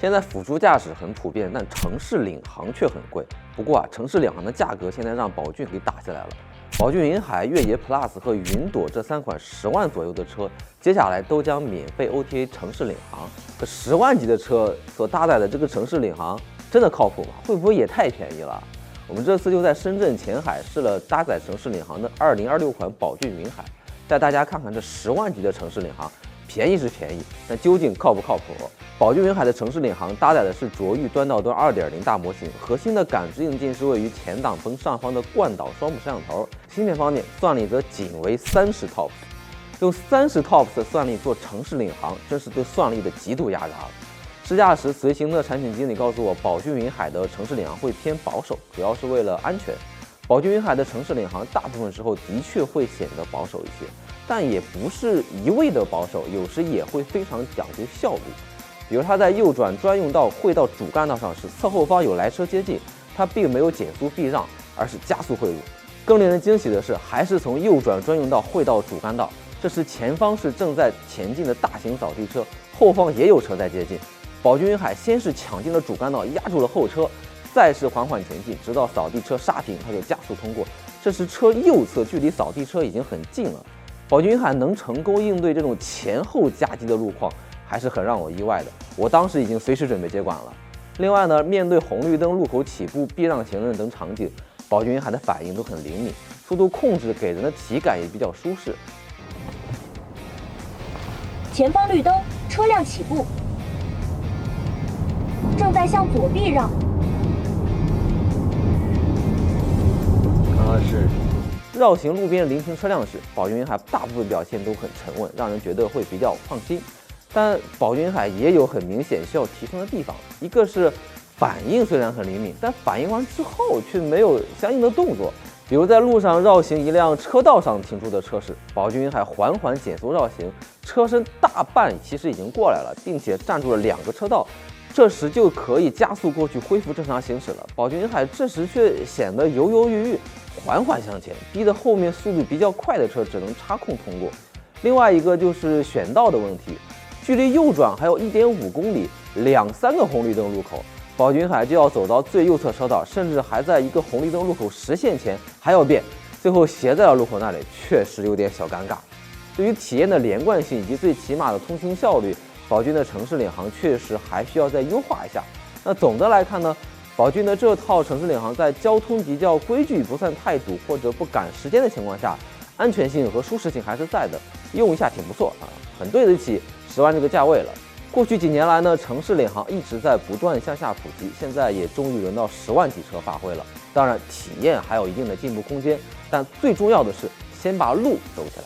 现在辅助驾驶很普遍，但城市领航却很贵。不过城市领航的价格现在让宝骏给打下来了。宝骏云海、越野 Plus 和云朵这3款10万左右的车，接下来都将免费 OTA 城市领航。可10万级的车所搭载的这个城市领航，真的靠谱吗？会不会也太便宜了？我们这次就在深圳前海试了搭载城市领航的2026款宝骏云海，带大家看看这10万级的城市领航，便宜是便宜，但究竟靠不靠谱？宝骏云海的城市领航搭载的是卓越端到端2.0大模型，核心的感知硬件是位于前挡风上方的冠导双目摄像头。芯片方面，算力则仅为30 TOPS， 用30 TOPS 的算力做城市领航，真是对算力的极度压榨了。试驾时，随行的产品经理告诉我，宝骏云海的城市领航会偏保守，主要是为了安全。宝骏云海的城市领航大部分时候的确会显得保守一些，但也不是一味的保守，有时也会非常讲究效率。比如它在右转专用道汇到主干道上时，侧后方有来车接近，它并没有减速避让，而是加速汇入。更令人惊喜的是，还是从右转专用道汇到主干道，这时前方是正在前进的大型扫地车，后方也有车在接近。宝骏云海先是抢进了主干道，压住了后车，再是缓缓前进，直到扫地车刹停，它就加速通过。这时车右侧距离扫地车已经很近了。宝骏云海能成功应对这种前后夹击的路况，还是很让我意外的。我当时已经随时准备接管了。另外呢，面对红绿灯路口起步、避让行人等场景，宝骏云海的反应都很灵敏，速度控制给人的体感也比较舒适。前方绿灯，车辆起步，正在向左避让。是绕行路边临停车辆时，宝骏云海大部分表现都很沉稳，让人觉得会比较放心。但宝骏云海也有很明显需要提升的地方，一个是反应虽然很灵敏，但反应完之后却没有相应的动作。比如在路上绕行一辆车道上停出的车时，宝骏云海缓缓减速绕行，车身大半其实已经过来了，并且占住了2个车道，这时就可以加速过去恢复正常行驶了。宝骏云海这时却显得犹犹豫豫，缓缓向前，逼得后面速度比较快的车只能插空通过。另外一个就是选道的问题，距离右转还有1.5公里，2-3个红绿灯路口，宝骏云海就要走到最右侧车道，甚至还在一个红绿灯路口实线前还要变，最后斜在了路口那里，确实有点小尴尬。对于体验的连贯性以及最起码的通行效率，宝骏的城市领航确实还需要再优化一下。那总的来看呢，宝骏的这套城市领航在交通比较规矩、不算太堵或者不赶时间的情况下，安全性和舒适性还是在的，用一下挺不错啊，很对得起10万这个价位了。过去几年来呢，城市领航一直在不断向下普及，现在也终于轮到10万级车发挥了。当然，体验还有一定的进步空间，但最重要的是先把路走起来。